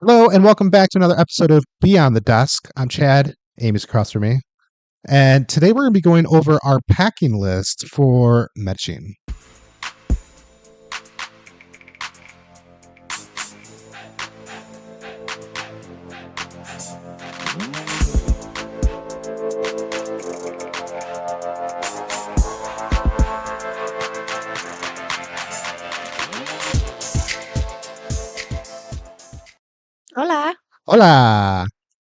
Hello, and welcome back to another episode of Beyond the Desk. I'm Chad. Amy's across from me. And today we're going to be going over our packing list for Medellin. Hola, Hola.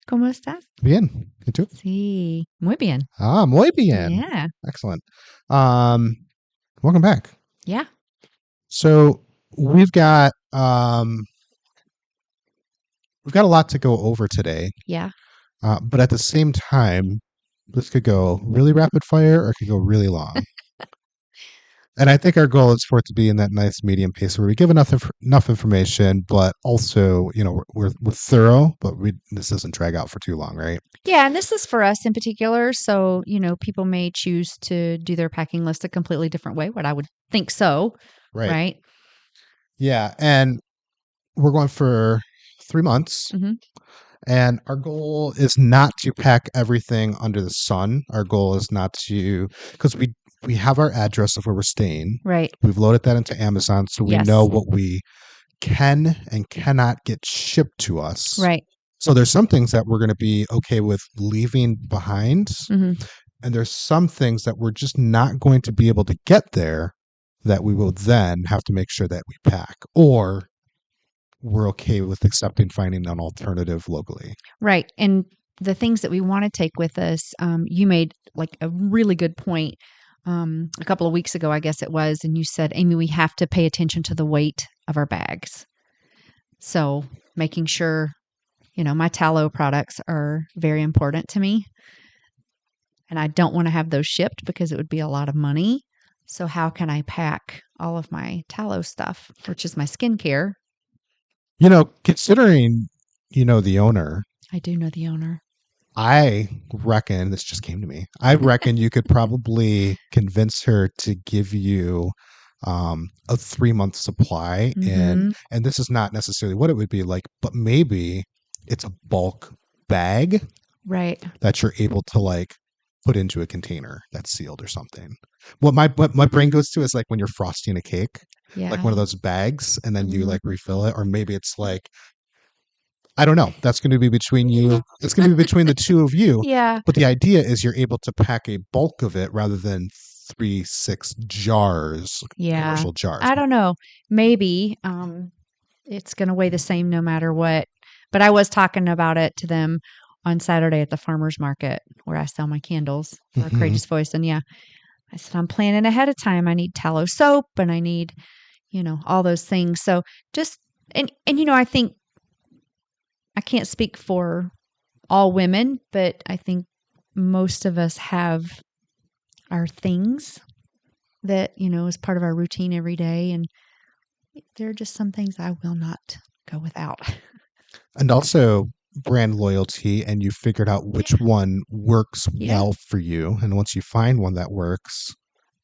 ¿cómo estás? Bien. ¿Y tú? Sí, muy bien. Muy bien. Yeah, Excellent. Welcome back. yeah, So we've got a lot to go over today, yeah. but at the same time, this could go really rapid fire or it could go really long. And I think our goal is for it to be in that nice medium pace where we give enough information, but also, we're thorough, but this doesn't drag out for too long, right? Yeah, and this is for us in particular. So, people may choose to do their packing list a completely different way, what I would think so, Right. right? Yeah, and we're going for 3 months, hmm and our goal is not to pack everything under the sun. Our goal is not to, because we have our address of where we're staying. Right. We've loaded that into Amazon, so we Yes. know what we can and cannot get shipped to us. Right. So there's some things that we're going to be okay with leaving behind, hmm and there's some things that we're just not going to be able to get there that we will then have to make sure that we pack, or we're okay with accepting finding an alternative locally. Right. And the things that we want to take with us, you made like a really good point a couple of weeks ago, I guess it was, and you said, Amy, we have to pay attention to the weight of our bags. So making sure, my tallow products are very important to me. And I don't want to have those shipped because it would be a lot of money. So how can I pack all of my tallow stuff, which is my skincare? Considering the owner, I do know the owner. I reckon this just came to me. I reckon you could probably convince her to give you a 3 month supply, Mm-hmm. and this is not necessarily what it would be like, but maybe it's a bulk bag Right. that you're able to like put into a container that's sealed or something. What my brain goes to is like when you're frosting a cake, Yeah. like one of those bags, and then you like Mhm. refill it, or maybe it's like, I don't know. That's going to be between you. It's going to be between the two of you. Yeah. But the idea is you're able to pack a bulk of it rather than 6 jars, Yeah. commercial jars. I don't know. Maybe it's going to weigh the same no matter what. But I was talking about it to them on Saturday at the farmer's market where I sell my candles for Mhm. Courageous Voice. And yeah, I said, I'm planning ahead of time. I need tallow soap and I need, all those things. So just, and I think I can't speak for all women, but I think most of us have our things that, is part of our routine every day. And there are just some things I will not go without. And also brand loyalty, and you figured out which one works Yeah. well for you. And once you find one that works,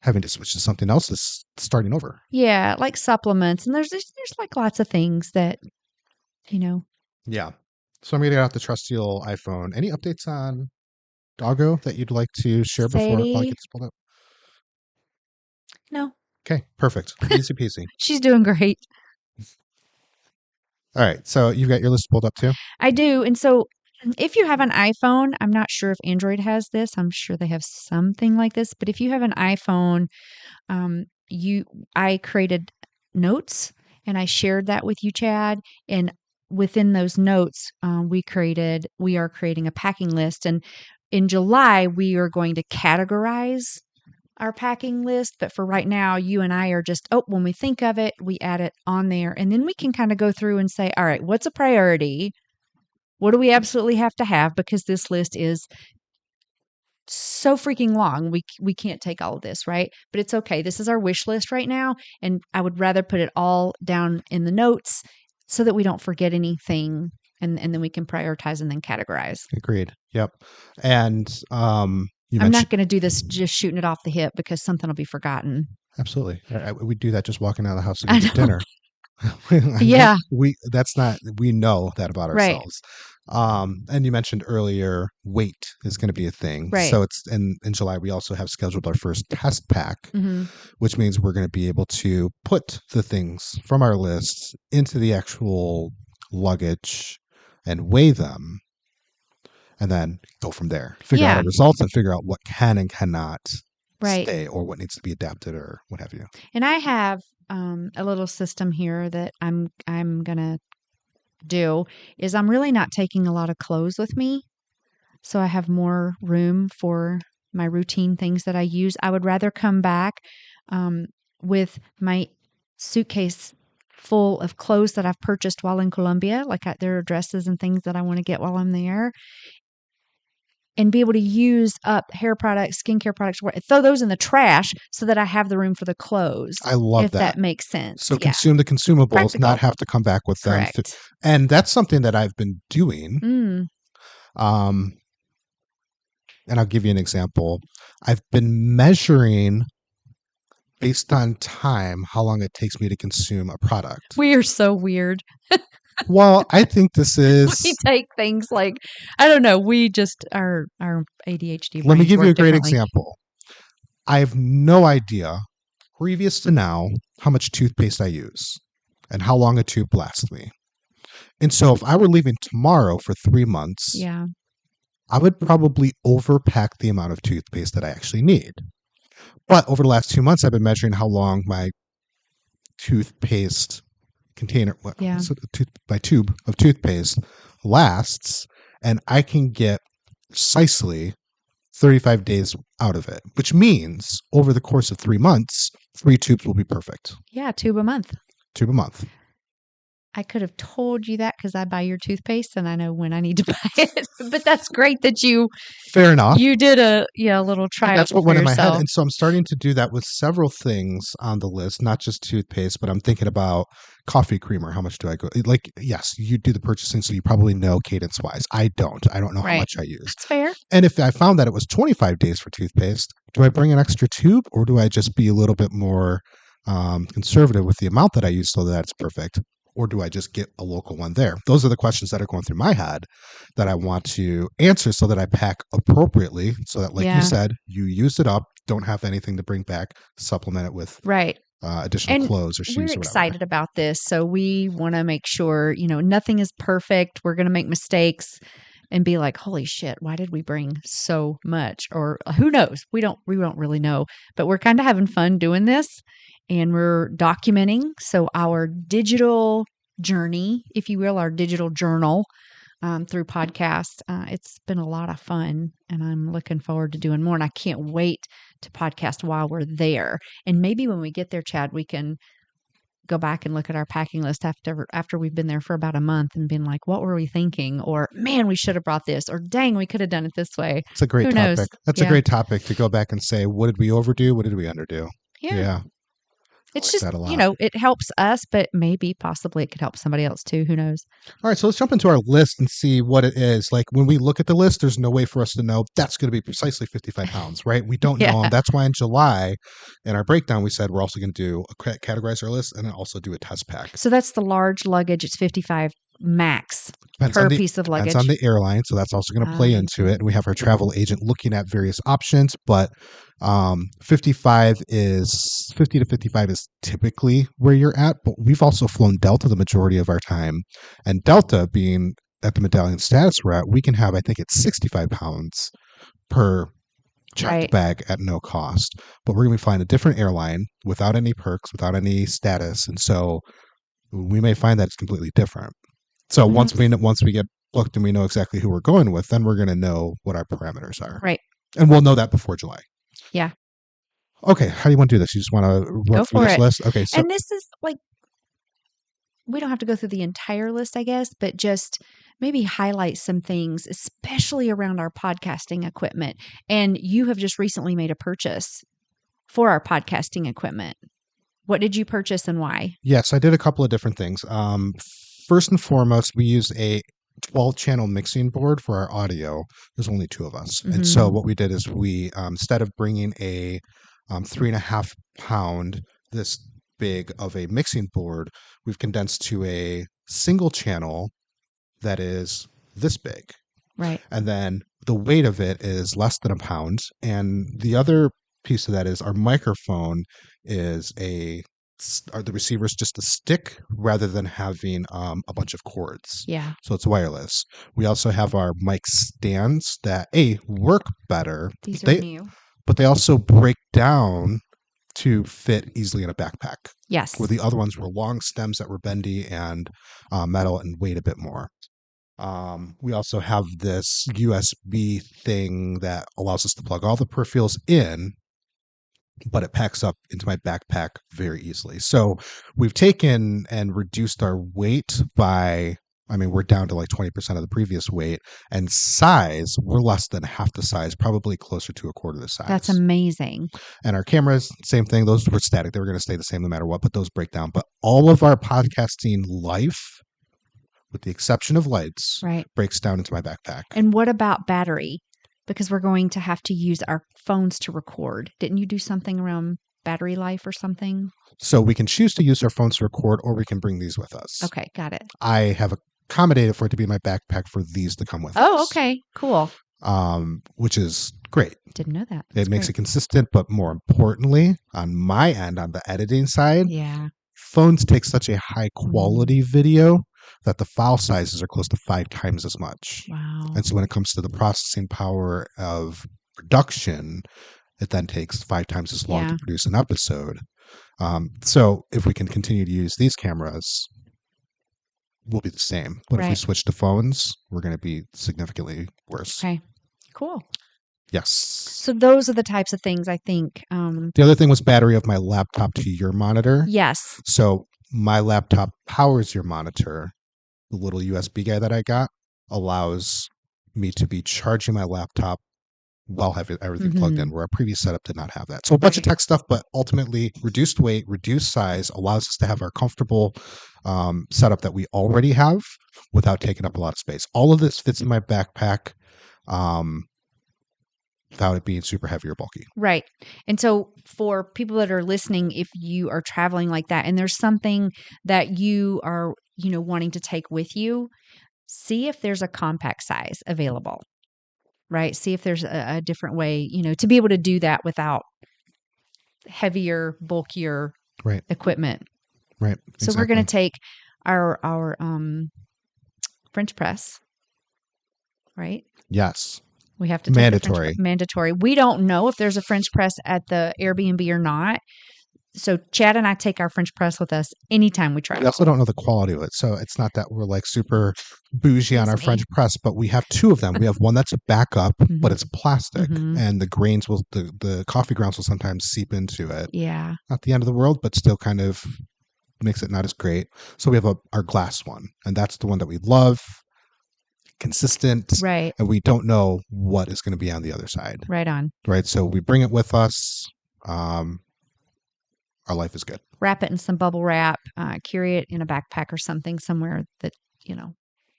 having to switch to something else is starting over. Yeah, like supplements. And there's like lots of things that, you know, Yeah. So I'm going to get out the trusty old iPhone. Any updates on Doggo that you'd like to share before I Sadie, get this pulled up? no, Okay, perfect. Easy peasy. she's doing great. All right. So you've got your list pulled up too? I do. And so if you have an iPhone, I'm not sure if Android has this. I'm sure they have something like this, but if you have an iPhone, I created notes and I shared that with you, Chad. And within those notes, we are creating a packing list. And in July, we are going to categorize our packing list. But for right now, you and I are just, when we think of it, we add it on there. And then we can kind of go through and say, all right, what's a priority? What do we absolutely have to have? Because this list is so freaking long. We can't take all of this, right? But it's okay. This is our wish list right now, and I would rather put it all down in the notes so that we don't forget anything, and then we can prioritize and then categorize. Agreed. Yep. And you I'm mentioned not going to do this just shooting it off the hip because something will be forgotten. absolutely. We do that just walking out of the house to I get to know. dinner. Yeah. That's not, we know that about Right. ourselves. And you mentioned earlier weight is going to be a thing. Right. So it's in July we also have scheduled our first test pack, Hmm. which means we're going to be able to put the things from our list into the actual luggage and weigh them and then go from there. Figure out Yeah. our results and figure out what can and cannot Right. stay or what needs to be adapted or what have you. And I have a little system here that I'm gonna do is I'm really not taking a lot of clothes with me, so I have more room for my routine things that I use. I would rather come back um, with my suitcase full of clothes that I've purchased while in Colombia, like there are dresses and things that I want to get while I'm there, and be able to use up hair products, skincare products, throw those in the trash so that I have the room for the clothes, I love if that. that makes sense. So Yeah. consume the consumables, not Practical. have to come back with them. Correct. And that's something that I've been doing. Mm. Um, and I'll give you an example. I've been measuring based on time how long it takes me to consume a product. We are so weird. Well, I think this We is. take things like, I don't know, we just our ADHD Let me brains give you work a great differently. example. I have no idea, previous to now, how much toothpaste I use and how long a tube lasts me. And so if I were leaving tomorrow for 3 months, Yeah. I would probably overpack the amount of toothpaste that I actually need. But over the last 2 months, I've been measuring how long my toothpaste container, Yeah. my tube of toothpaste lasts, and I can get precisely 35 days out of it, which means over the course of 3 months, 3 tubes will be perfect. Yeah, tube a month. Tube a month. I could have told you that because I buy your toothpaste and I know when I need to buy it. But that's great that Fair enough. you did a little And trial that's what for went in my head. yourself. And so I'm starting to do that with several things on the list, not just toothpaste, but I'm thinking about coffee creamer. How much do I go? Like, yes, you do the purchasing, so you probably know cadence wise. I don't. I don't know how Right. much I use. That's fair. And if I found that it was 25 days for toothpaste, do I bring an extra tube or do I just be a little bit more conservative with the amount that I use so that it's perfect? Or do I just get a local one there? Those are the questions that are going through my head that I want to answer so that I pack appropriately so that, like you said, you use it up, don't have anything to bring back, supplement it with Right. additional And clothes or we're shoes or whatever. excited about this. So we want to make sure, nothing is perfect. We're going to make mistakes and be like, holy shit, why did we bring so much? Or who knows? We don't really know, but we're kind of having fun doing this and we're documenting. So our digital journey, if you will, our digital journal through podcasts, it's been a lot of fun and I'm looking forward to doing more. And I can't wait to podcast while we're there. And maybe when we get there, Chad, we can go back and look at our packing list after we've been there for about a month and been like, what were we thinking? Or man, we should have brought this, or dang, we could have done it this way. It's a great Who knows? topic. That's a Yeah. great topic to go back and say, what did we overdo? What did we underdo? Yeah. Yeah. I It's like just, that a lot. it helps us, but maybe possibly it could help somebody else too. Who knows? All right, so let's jump into our list and see what it is. Like when we look at the list, there's no way for us to know that's going to be precisely 55 pounds, right? We don't know Yeah. them. That's why in July, in our breakdown, we said we're also going to do categorize our list and then also do a test pack. So that's the large luggage. It's 55 max per piece of Depends luggage. on the airline, so that's also going to play into it. And we have our travel agent looking at various options, but 55 is 50 to 55 is typically where you're at. But we've also flown Delta the majority of our time, and Delta being at the medallion status we're at, we can have I think it's 65 pounds per checked Right. bag at no cost. But we're going to be flying a different airline without any perks, without any status, and so we may find that it's completely different. So once we get booked and we know exactly who we're going with, then we're going to know what our parameters are. Right. And we'll know that before July. Yeah. Okay. How do you want to do this? You just want to Go run through for this it. list? Okay. So And this is like, we don't have to go through the entire list, I guess, but just maybe highlight some things, especially around our podcasting equipment. And you have just recently made a purchase for our podcasting equipment. What did you purchase and why? yes, I did a couple of different things. First and foremost, we use a 12-channel mixing board for our audio. There's only two of us. And so what we did is we, instead of bringing a 3.5 pound, this big of a mixing board, we've condensed to a single channel that is this big. Right. And then the weight of it is less than a pound. And the other piece of that is our microphone is are the receiver is just a stick rather than having a bunch of cords. Yeah. So it's wireless. We also have our mic stands that work better. These are new. But they also break down to fit easily in a backpack. Yes. Where the other ones were long stems that were bendy and metal and weighed a bit more. We also have this USB thing that allows us to plug all the peripherals in, but it packs up into my backpack very easily. So we've taken and reduced our weight by, we're down to like 20% of the previous weight, and size, we're less than half the size, probably closer to a quarter the size. That's amazing. And our cameras, same thing. Those were static. They were going to stay the same no matter what, but those break down. But all of our podcasting life, with the exception of lights, right, breaks down into my backpack. And what about battery? Because we're going to have to use our phones to record. Didn't you do something around battery life or something? So we can choose to use our phones to record, or we can bring these with us. Okay, got it. I have accommodated for it to be in my backpack for these to come with us. Oh, okay, cool. Which is great. Didn't know that. It makes it consistent, but more importantly, on my end, on the editing side, phones take such a high quality video that the file sizes are close to 5 times as much. Wow. And so when it comes to the processing power of production, it then takes 5 times as long to produce an episode. So if we can continue to use these cameras, we'll be the same. But if we switch to phones, we're going to be significantly worse. Okay, cool. Yes. So those are the types of things I think. The other thing was battery of my laptop to your monitor. Yes. So my laptop powers your monitor. The little USB guy that I got allows me to be charging my laptop while having everything plugged in, where our previous setup did not have that. So a bunch of tech stuff, but ultimately reduced weight, reduced size allows us to have our comfortable setup that we already have without taking up a lot of space. All of this fits in my backpack without it being super heavy or bulky. Right. And so for people that are listening, if you are traveling like that and there's something that you are, wanting to take with you, see if there's a compact size available. Right. See if there's a different way, to be able to do that without heavier, bulkier equipment. Right. So we're going to take our French press. Right. Yes. We have to take mandatory. We don't know if there's a French press at the Airbnb or not. So Chad and I take our French press with us anytime we travel. We also don't know the quality of it. So it's not that we're like super bougie on our French press, but we have 2 of them. We have one that's a backup, but it's plastic, and the grains the coffee grounds will sometimes seep into it. Yeah. Not the end of the world, but still kind of makes it not as great. So we have our glass one, and that's the one that we love. Consistent, right? And we don't know what is going to be on the other side. Right on. Right. So we bring it with us. Our life is good. Wrap it in some bubble wrap. Carry it in a backpack or something somewhere that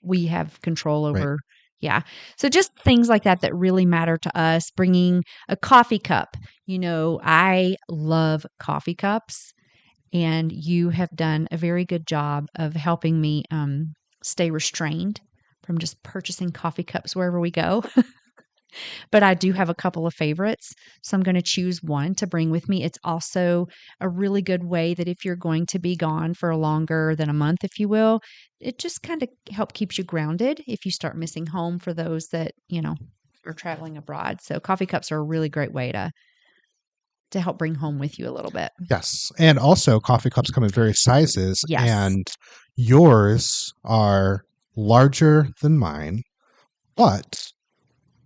we have control over. Right. Yeah. So just things like that really matter to us. Bringing a coffee cup. I love coffee cups, and you have done a very good job of helping me stay restrained from just purchasing coffee cups wherever we go. But I do have a couple of favorites, so I'm going to choose one to bring with me. It's also a really good way that if you're going to be gone for longer than a month, if you will, it just kind of keeps you grounded if you start missing home, for those that, are traveling abroad. So coffee cups are a really great way to help bring home with you a little bit. Yes. And also coffee cups come in various sizes. Yes. And yours are larger than mine, but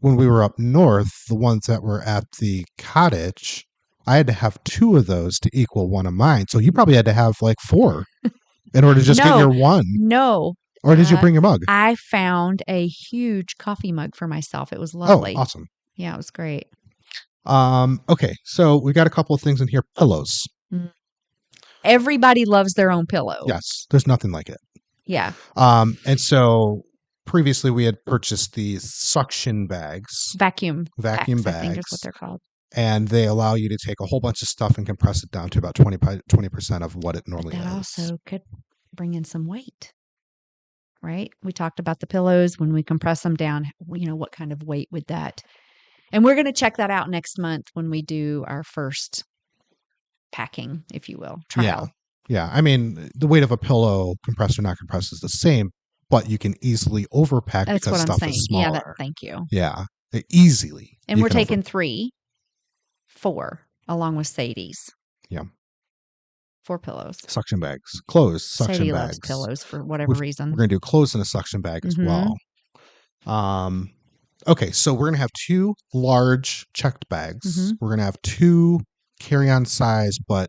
when we were up north, the ones that were at the cottage, I had to have 2 of those to equal one of mine. So you probably had to have like 4 in order to just get your one. No. Or did you bring your mug? I found a huge coffee mug for myself. It was lovely. Oh, awesome. Yeah, it was great. Okay. So we got a couple of things in here. Pillows. Everybody loves their own pillow. Yes. There's nothing like it. Yeah. And so previously we had purchased these suction bags. Vacuum packs, bags. I think is what they're called. and they allow you to take a whole bunch of stuff and compress it down to about 20% of what it But normally that is. also could bring in some weight, right? We talked about the pillows when we compress them down, what kind of weight would that? And we're going to check that out next month when we do our first packing, if you will, Yeah. trial. Yeah. I mean, the weight of a pillow, compressed or not compressed, is the same, but you can easily overpack That's because what I'm stuff is saying. Yeah, smaller. thank you. Yeah. Easily And you we're can over. taking 3, 4, along with Sadie's. Yeah. 4 pillows. Suction bags, closed suction Sadie loves bags. pillows for whatever We're reason. going to do closed in a suction bag as Mm-hmm. well. Okay, so we're going to have 2 large checked bags. Mm-hmm. We're going to have 2 carry-on size, but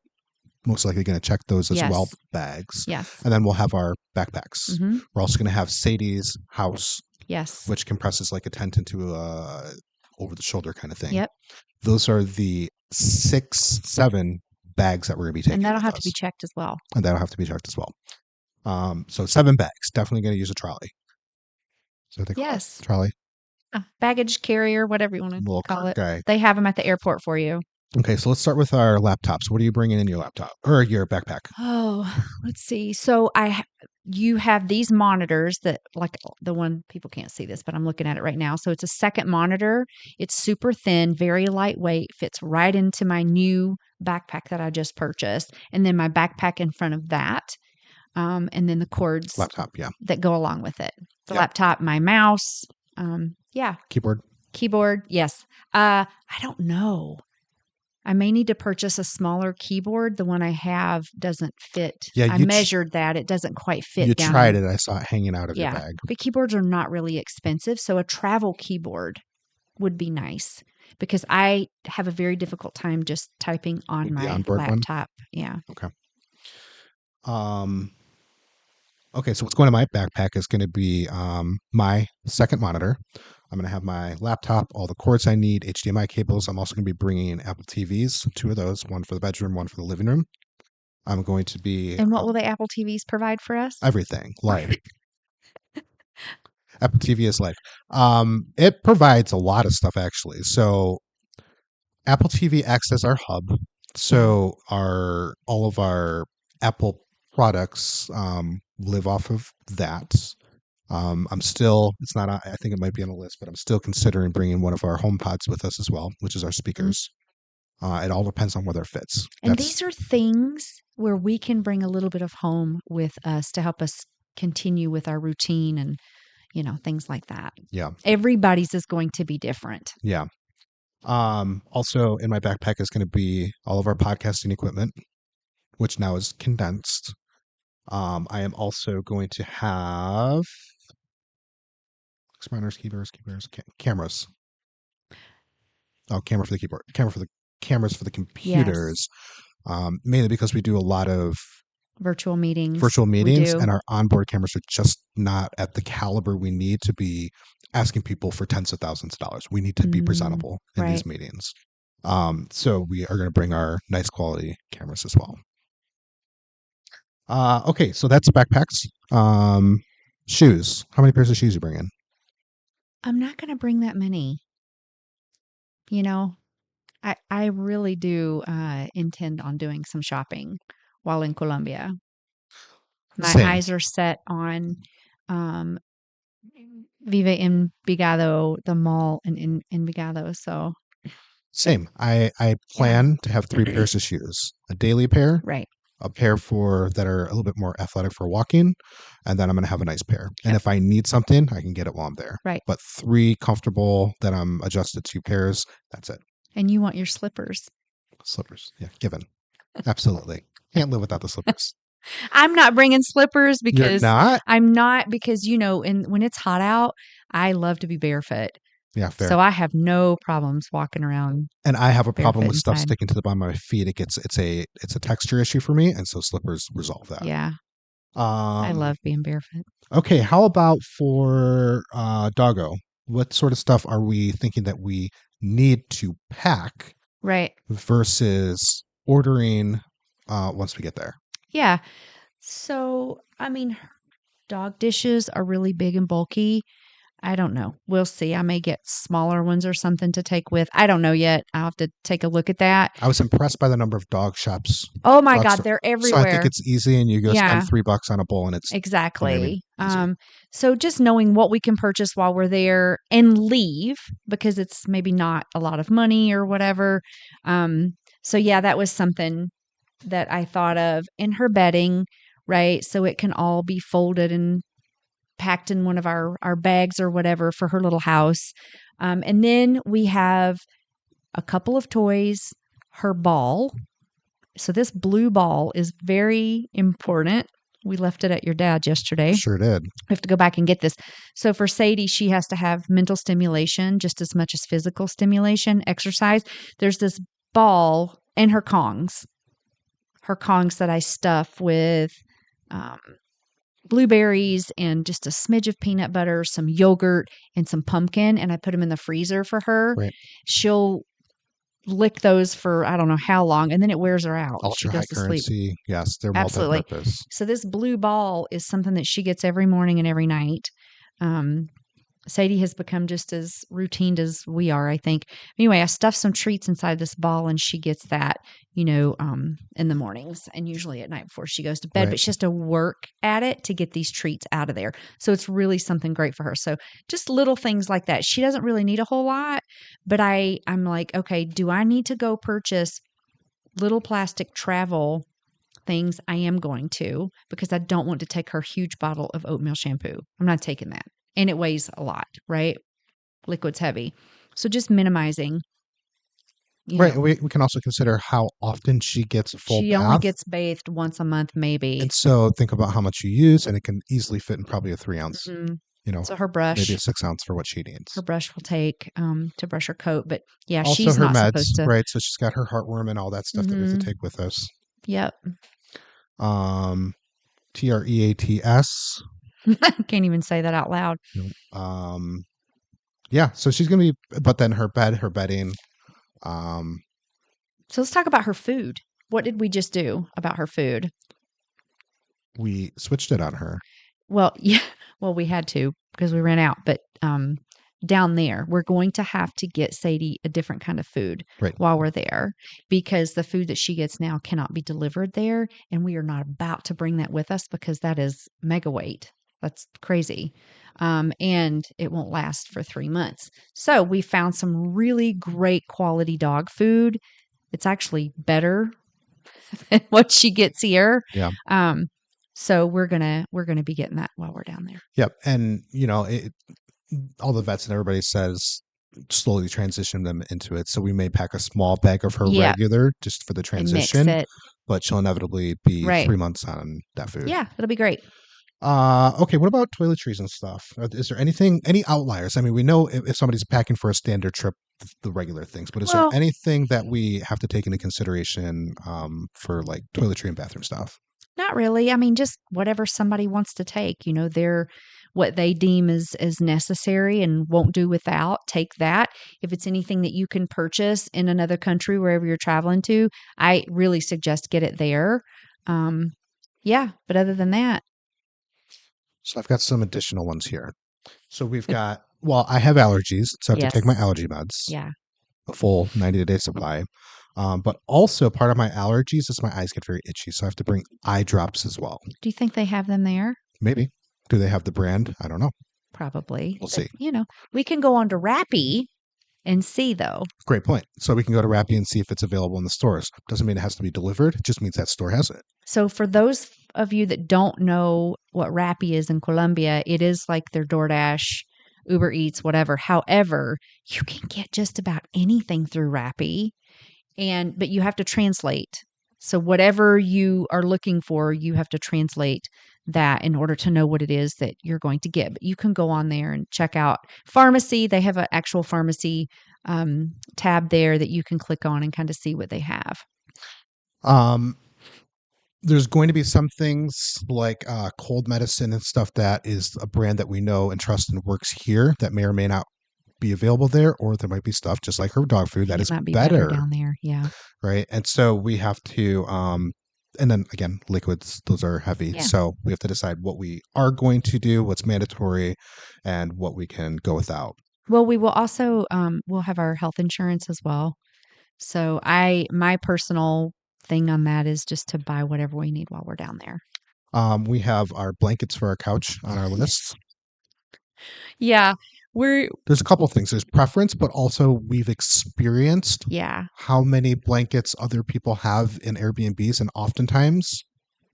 most likely going to check those as well, Yes. bags. Yes. And then we'll have our backpacks. Mm-hmm. We're also going to have Sadie's house, Yes. which compresses like a tent into a over the shoulder kind of thing. Yep. Those are the 6, 7 bags that we're going to be taking And that'll with have us. to be checked as well. And that'll have to be checked as well. So 7 bags. Definitely going to use a trolley. So they call it Yes. trolley. Baggage carrier, whatever you want to Little call cart it. guy. They have them at the airport for you. Okay, so let's start with our laptops. What are you bringing in your laptop or your backpack? Oh, let's see. So you have these monitors that, like the one, people can't see this, but I'm looking at it right now. So it's a second monitor. It's super thin, very lightweight, fits right into my new backpack that I just purchased, and then my backpack in front of that, and then the cords Laptop, yeah. that go along with it. The Yep. laptop, my mouse, yeah, Keyboard. keyboard. Yes. I don't know. I may need to purchase a smaller keyboard. The one I have doesn't fit. Yeah, I measured that. It doesn't quite fit you down tried in. it. I saw it hanging out of your Yeah. bag. But keyboards are not really expensive. So a travel keyboard would be nice because I have a very difficult time just typing on The my onboard one. laptop. Yeah. Okay. Okay, so what's going in my backpack is going to be my second monitor. I'm going to have my laptop, all the cords I need, HDMI cables. I'm also going to be bringing in Apple TVs, 2 of those, one for the bedroom, one for the living room. I'm going to be And what will the Apple TVs provide for us? everything, life. Apple TV is life. It provides a lot of stuff actually. So Apple TV acts as our hub. So all of our Apple products live off of that. It's not, I think it might be on the list, but I'm still considering bringing one of our home pods with us as well, which is our speakers. It all depends on whether it fits. And these are things where we can bring a little bit of home with us to help us continue with our routine and, things like that. Yeah. Everybody's is going to be different. Yeah. Also in my backpack is going to be all of our podcasting equipment, which now is condensed. I am also going to have monitors, keyboards, cameras. Oh, camera for the keyboard, cameras for the computers. Yes. Mainly because we do a lot of Virtual meetings. virtual We meetings, do. and our onboard cameras are just not at the caliber we need to be asking people for tens of thousands of dollars. We need to be presentable in right. these meetings. So we are going to bring our nice quality cameras as well. Okay, so that's backpacks. Shoes. How many pairs of shoes you bring in? I'm not going to bring that many. I really do intend on doing some shopping while in Colombia. My Same. eyes are set on Vive Envigado, the mall in Envigado. So Same. I plan to have 3 pairs of shoes: a daily pair, right. a pair that are a little bit more athletic for walking, and then I'm going to have a nice pair. And if I need something, I can get it while I'm there. Right. But 3 comfortable that I'm adjusted to pairs. That's it. And you want your slippers. Slippers. Yeah, given. Absolutely. Can't live without the slippers. I'm not bringing slippers You're because not? I'm not because when it's hot out, I love to be barefoot. Yeah, fair. So I have no problems walking around. And I have a problem with stuff inside. sticking to the bottom of my feet. It's a texture issue for me, and so slippers resolve that. Yeah. I love being barefoot. Okay, how about for doggo? What sort of stuff are we thinking that we need to pack? Right. Versus ordering once we get there. Yeah. So, dog dishes are really big and bulky. I don't know. We'll see. I may get smaller ones or something to take with. I don't know yet. I'll have to take a look at that. I was impressed by the number of dog shops, Oh my dog God, store. they're So I think everywhere. it's easy, and you go spend Yeah, $3 on a bowl, and it's, you know what I mean, exactly. easy. So just knowing what we can purchase while we're there and leave because it's maybe not a lot of money or whatever. So yeah, that was something that I thought of in her bedding, right? So it can all be folded and packed in one of our bags or whatever for her little house. And then we have a couple of toys, her ball. So this blue ball is very important. We left it at your dad's yesterday. Sure did. We have to go back and get this. So for Sadie, she has to have mental stimulation just as much as physical stimulation, exercise. There's this ball and her Kongs that I stuff with um, blueberries and just a smidge of peanut butter, some yogurt, and some pumpkin. And I put them in the freezer for her. Right. She'll lick those for I don't know how long, and then it wears her out. She Ultra high goes to sleep. currency. Yes, they're Absolutely. multi-purpose. So this blue ball is something that she gets every morning and every night. Um, Sadie has become just as routine as we are, I think. Anyway, I stuffed some treats inside this ball and she gets that, in the mornings and usually at night before she goes to bed. Right. But she has to work at it to get these treats out of there. So it's really something great for her. So just little things like that. She doesn't really need a whole lot, but I'm like, okay, do I need to go purchase little plastic travel things? I am going to because I don't want to take her huge bottle of oatmeal shampoo. I'm not taking that. And it weighs a lot, right? Liquid's heavy. So just minimizing, Right. We can also consider how often she gets a full she only bath. gets bathed once a month, maybe. And so think about how much you use, and it can easily fit in probably a 3 ounce, Mhm. you know, So her maybe brush, a 6 ounce for what she needs. her brush will take to brush her coat. But yeah, Also she's her not meds, supposed to. right? So she's got her heartworm and all that stuff that we have to Hmm. take with us. Yep. TREATS. Can't even say that out loud. Yeah, so she's gonna be, but then her bedding. So let's talk about her food. What did we just do about her food? We switched it on her. Well, yeah, well, we had to because we ran out. But down there, we're going to have to get Sadie a different kind of food Right. while we're there because the food that she gets now cannot be delivered there. And we are not about to bring that with us because that is mega weight. That's crazy. And it won't last for 3 months. So we found some really great quality dog food. It's actually better than what she gets here. Yeah. So we're gonna be getting that while we're down there. Yep. And all the vets and everybody says slowly transition them into it. So we may pack a small bag of her Yeah. regular just for the And mix transition, it. but she'll inevitably be Right. 3 months on that food. Yeah, it'll be great. Okay, what about toiletries and stuff? Is there any outliers? I mean, we know if somebody's packing for a standard trip, the regular things, but is there Well, anything that we have to take into consideration for like toiletry and bathroom stuff? not really. I mean, just whatever somebody wants to take, they're what they deem as necessary and won't do without, take that. If it's anything that you can purchase in another country, wherever you're traveling to, I really suggest get it there. Yeah, but other than that, So I've got some additional ones here. So we've got, well, I have allergies, so I have to take my yes. allergy meds, Yeah. a full 90-day supply. But also part of my allergies is my eyes get very itchy, so I have to bring eye drops as well. Do you think they have them there? Maybe. Do they have the brand? I don't know. Probably. We'll But, see. we can go on to Rappy and see though. Great point. So we can go to Rappi and see if it's available in the stores. Doesn't mean it has to be delivered. It just means that store has it. So for those of you that don't know what Rappi is in Colombia, it is like their DoorDash, Uber Eats, whatever. However, you can get just about anything through Rappi, but you have to translate. So whatever you are looking for, you have to translate that in order to know what it is that you're going to get. But you can go on there and check out pharmacy. They have an actual pharmacy tab there that you can click on and kind of see what they have. There's going to be some things like cold medicine and stuff that is a brand that we know and trust and works here that may or may not be available there, or there might be stuff just like her dog food that is It might be better better, down there. Yeah. right? And so we have to And then again, liquids, those are heavy. Yeah. So we have to decide what we are going to do, what's mandatory, and what we can go without. Well, we will also we'll have our health insurance as well. So my personal thing on that is just to buy whatever we need while we're down there. We have our blankets for our couch on our list. Yeah, we're There's a couple of things. There's preference, but also we've experienced yeah, how many blankets other people have in Airbnbs, and oftentimes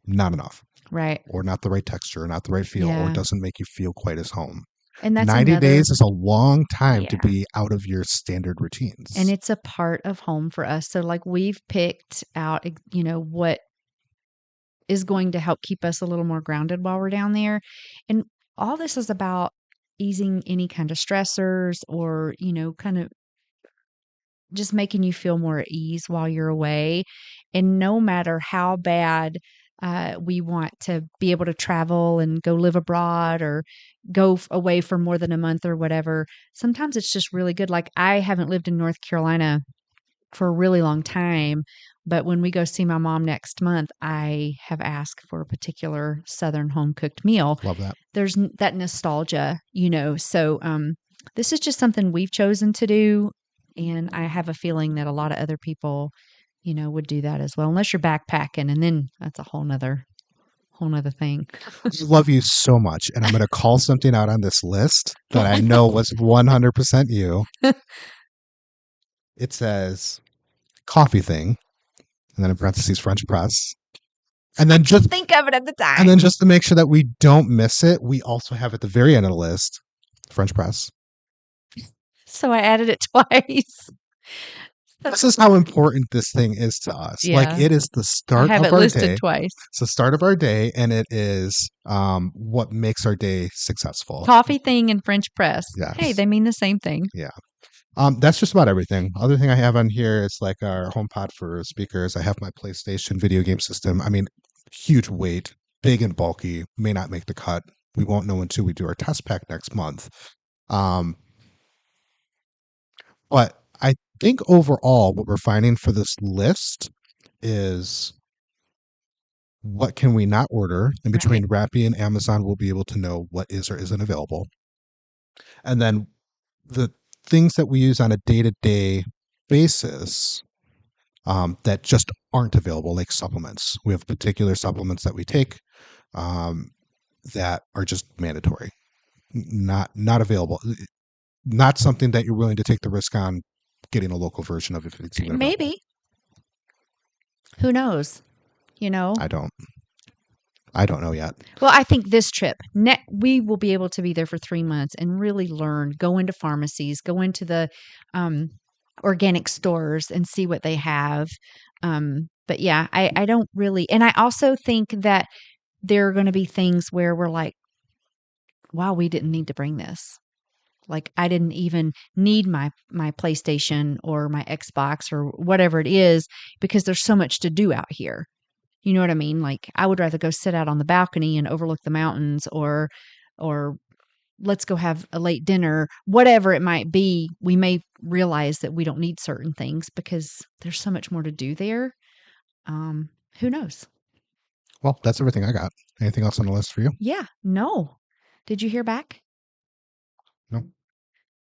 not enough, right. or not the right texture, not the right feel, or Yeah. doesn't make you feel quite as home. And that's 90 another days is a long time to yeah. be out of your standard And routines. it's a part of home for us. So like we've picked out, what is going to help keep us a little more grounded while we're down there. And all this is about easing any kind of stressors or, kind of just making you feel more at ease while you're away. And no matter how bad we want to be able to travel and go live abroad or go away for more than a month or whatever, sometimes it's just really good. Like I haven't lived in North Carolina for a really long time. But when we go see my mom next month, I have asked for a particular Southern home cooked meal. Love that. There's that nostalgia, So this is just something we've chosen to do. And I have a feeling that a lot of other people, would do that as well, unless you're backpacking. And then that's a whole nother thing. I love you so much. And I'm going to call something out on this list that I know was 100% you. It says coffee thing, and then in parentheses, French press. And then just Think of it at the time. And then just to make sure that we don't miss it, we also have at the very end of the list, French press. So I added it twice. This is how important this thing is to us. Like Yeah. it is the I start have of it our listed day. twice. It's the start of our day, and it is what makes our day successful. Coffee thing and French press. Yes. Hey, they mean the same thing. Yeah. That's just about everything. Other thing I have on here is like our HomePod for speakers. I have my PlayStation video game system. I mean, huge weight, big and bulky, may not make the cut. We won't know until we do our test pack next month. But I think overall, what we're finding for this list is what can we not order? And between Rappi and Amazon, we'll be able to know what is or isn't available. And then the things that we use on a day-to-day basis that just aren't available, like supplements. We have particular supplements that we take that are just mandatory, not available, not something that you're willing to take the risk on getting a local version of if it's even available. Maybe. Who knows? I don't know yet. Well, I think this trip, we will be able to be there for 3 months and really learn, go into pharmacies, go into the organic stores and see what they have. But yeah, I don't really, and I also think that there are going to be things where we're like, wow, we didn't need to bring this. Like I didn't even need my PlayStation or my Xbox or whatever it is because there's so much to do out here. You know what I mean? Like I would rather go sit out on the balcony and overlook the mountains or let's go have a late dinner, whatever it might be. We may realize that we don't need certain things because there's so much more to do there. Who knows? Well, that's everything I got. Anything else on the list for you? Yeah. No. Did you hear back? No.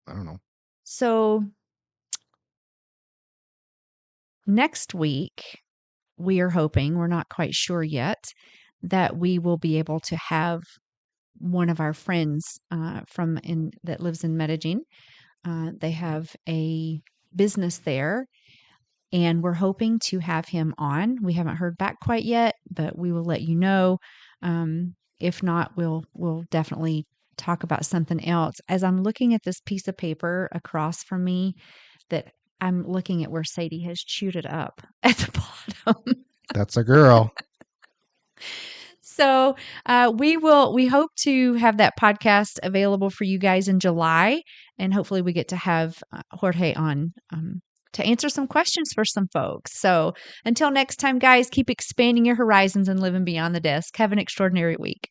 I don't know. So next week, we are hoping, we're not quite sure yet, that we will be able to have one of our friends that lives in Medellin. They have a business there, and we're hoping to have him on. We haven't heard back quite yet, but we will let you know. If not, we'll definitely talk about something else. As I'm looking at this piece of paper across from me, that I'm looking at where Sadie has chewed it up at the bottom. That's a girl. So we hope to have that podcast available for you guys in July, and hopefully we get to have Jorge on to answer some questions for some folks. So until next time, guys, keep expanding your horizons and living beyond the desk. Have an extraordinary week.